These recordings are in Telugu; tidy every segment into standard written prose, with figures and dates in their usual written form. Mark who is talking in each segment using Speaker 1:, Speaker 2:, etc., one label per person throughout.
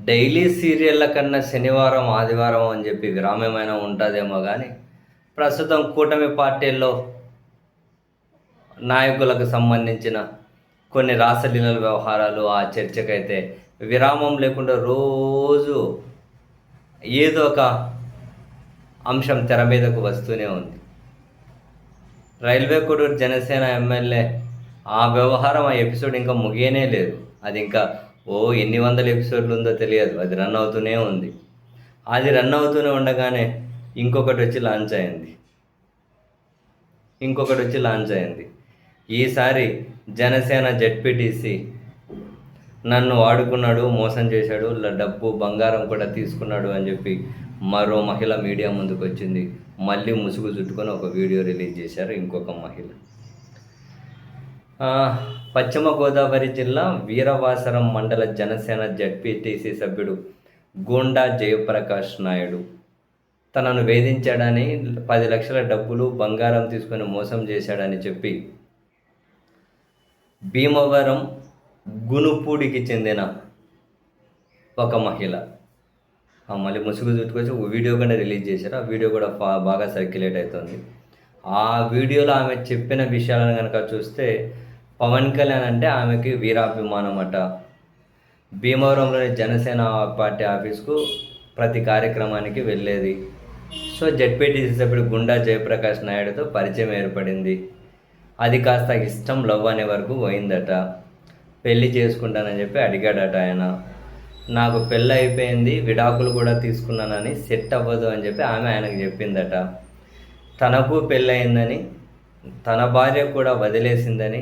Speaker 1: డైలీ సీరియళ్ళ కన్నా శనివారం, ఆదివారం అని చెప్పి విరామమైనా ఉంటుందేమో కానీ, ప్రస్తుతం కూటమి పార్టీల్లో నాయకులకు సంబంధించిన కొన్ని రాసలీలల వ్యవహారాలు ఆ చర్చకైతే విరామం లేకుండా రోజు ఏదో ఒక అంశం తెర మీదకు వస్తూనే ఉంది. రైల్వే కోడూరు జనసేన ఎమ్మెల్యే ఆ వ్యవహారం, ఆ ఎపిసోడ్ ఇంకా ముగియనే లేదు. అది ఇంకా ఎన్ని వందల ఎపిసోడ్లు ఉందో తెలియదు, అది రన్ అవుతూనే ఉంది. అది రన్ అవుతూనే ఉండగానే ఇంకొకటి వచ్చి లాంచ్ అయింది. ఈసారి జనసేన జెడ్పీటీసీ నన్ను వాడుకున్నాడు, మోసం చేశాడు, డబ్బు బంగారం కూడా తీసుకున్నాడు అని చెప్పి మరో మహిళ మీడియా ముందుకు వచ్చింది. మళ్ళీ ముసుగు చుట్టుకొని ఒక వీడియో రిలీజ్ చేశారు ఇంకొక మహిళ. పశ్చిమ గోదావరి జిల్లా వీరవాసరం మండల జనసేన జెడ్పీటీసీ సభ్యుడు గూండా జయప్రకాష్ నాయుడు తనను వేధించాడని, 10 లక్షల డబ్బులు బంగారం తీసుకొని మోసం చేశాడని చెప్పి భీమవరం గునుపూడికి చెందిన ఒక మహిళ మళ్ళీ ముసుగు చుట్టుకొచ్చి ఒక వీడియో కూడా రిలీజ్ చేశారు. ఆ వీడియో కూడా బాగా సర్క్యులేట్ అవుతుంది. ఆ వీడియోలో ఆమె చెప్పిన విషయాలను కనుక చూస్తే, పవన్ కళ్యాణ్ అంటే ఆమెకి వీరాభిమానం అట. భీమవరంలోని జనసేన పార్టీ ఆఫీస్కు ప్రతి కార్యక్రమానికి వెళ్ళేది. సో జెడ్పీటీసీ సభ్యుడు గుండా జయప్రకాష్ నాయుడుతో పరిచయం ఏర్పడింది. అది కాస్త ఇష్టం, లవ్ అనే వరకు పోయిందట. పెళ్ళి చేసుకుంటానని చెప్పి అడిగాడట ఆయన. నాకు పెళ్ళి అయిపోయింది, విడాకులు కూడా తీసుకున్నానని, సెట్ అవ్వదు అని చెప్పి ఆమె ఆయనకు చెప్పిందట. తనకు పెళ్ళయిందని, తన భార్య కూడా వదిలేసిందని,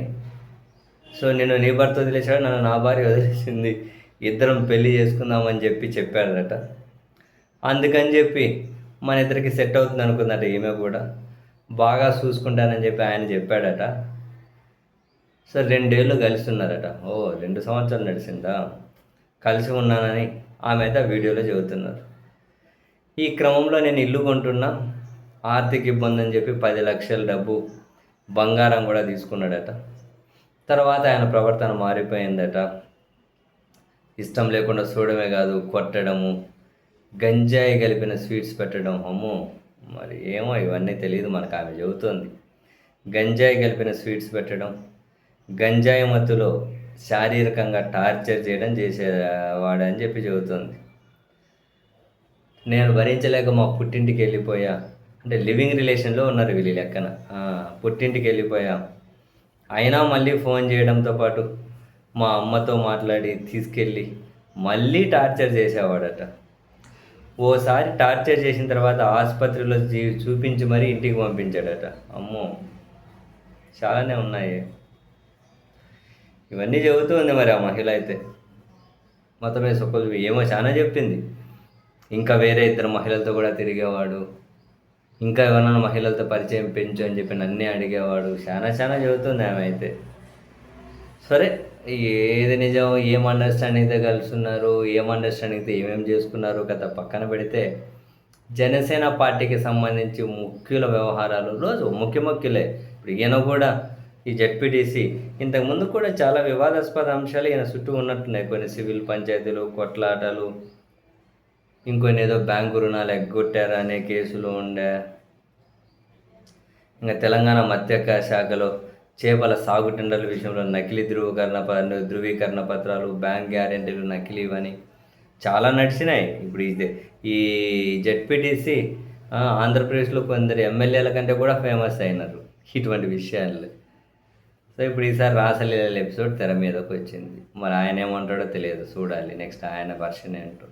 Speaker 1: సో నేను నీ భర్త వదిలేశాడు, నన్ను నా భార్య వదిలేసింది, ఇద్దరం పెళ్ళి చేసుకుందామని చెప్పాడట. అందుకని చెప్పి మన ఇద్దరికి సెట్ అవుతుంది అనుకుందట. ఈమె కూడా బాగా చూసుకుంటానని చెప్పి ఆయన చెప్పాడట. సో 2 ఏళ్ళు కలిసి ఉన్నారట. 2 సంవత్సరాలు నడిచిందా కలిసి ఉన్నానని ఆమె అయితే ఆ వీడియోలో చెబుతున్నారు. ఈ క్రమంలో నేను ఇల్లు కొంటున్నా, ఆర్థిక ఇబ్బంది అని చెప్పి 10 లక్షల డబ్బు బంగారం కూడా తీసుకున్నాడట. తర్వాత ఆయన ప్రవర్తన మారిపోయిందట. ఇష్టం లేకుండా చూడమే కాదు, కొట్టడము, గంజాయి కలిపిన స్వీట్స్ పెట్టడం. మరి ఏమో ఇవన్నీ తెలియదు మనకు, ఆమె చెబుతోంది. గంజాయి కలిపిన స్వీట్స్ పెట్టడం, గంజాయి మత్తులో శారీరకంగా టార్చర్ చేయడం చేసేవాడని చెప్పి చెబుతుంది. నేను భరించలేక మా పుట్టింటికి వెళ్ళిపోయా, అంటే లివింగ్ రిలేషన్లో ఉన్నారు వీళ్ళు లెక్కన. పుట్టింటికి వెళ్ళిపోయా, అయినా మళ్ళీ ఫోన్ చేయడంతో పాటు మా అమ్మతో మాట్లాడి తీసుకెళ్ళి మళ్ళీ టార్చర్ చేసేవాడట. ఓసారి టార్చర్ చేసిన తర్వాత ఆసుపత్రిలో చూపించి మరీ ఇంటికి పంపించాడట. అమ్మో, చాలానే ఉన్నాయి. ఇవన్నీ చెబుతూ ఉంది మరి ఆ మహిళ అయితే. మొత్తమే సొక్కలు ఏమో చాలా చెప్పింది. ఇంకా వేరే 2 మహిళలతో కూడా తిరిగేవాడు, ఇంకా ఎవరైనా మహిళలతో పరిచయం పెంచు అని చెప్పి నన్నే అడిగేవాడు. చాలా చెబుతుంది ఆమె అయితే. సరే, ఏది నిజం, ఏం అండర్స్టాండింగ్తో కలుస్తున్నారు, ఏం అండర్స్టాండింగ్తో ఏమేమి చేసుకున్నారు కథ పక్కన పెడితే, జనసేన పార్టీకి సంబంధించి ముఖ్యుల వ్యవహారాలు రోజు ముఖ్యులే. ఇప్పుడు ఈయన కూడా ఈ జెడ్పీటీసీ ఇంతకుముందు కూడా చాలా వివాదాస్పద అంశాలు ఈయన చుట్టూ ఉన్నట్టున్నాయి. కొన్ని సివిల్ పంచాయతీలు, కొట్లాటలు, ఇంకొన్ని ఏదో బ్యాంకు రుణాలు ఎగ్గొట్టారు అనే కేసులు ఉండే. ఇంకా తెలంగాణ మత్స్యక శాఖలో చేపల సాగు టెండర్ల విషయంలో నకిలీ ధృవీకరణ పత్రాలు, బ్యాంక్ గ్యారెంటీలు నకిలీవని చాలా నడిచినాయి. ఇప్పుడు ఈ జెడ్పీటీసీ ఆంధ్రప్రదేశ్లో కొందరు ఎమ్మెల్యేల కంటే కూడా ఫేమస్ అయినారు ఇటువంటి విషయాల్లో. సో ఇప్పుడు ఈసారి రాసలీల ఎపిసోడ్ తెర మీదకి వచ్చింది. మరి ఆయన ఏమంటాడో తెలియదు, చూడాలి నెక్స్ట్ ఆయన వర్షన్ ఏంటో.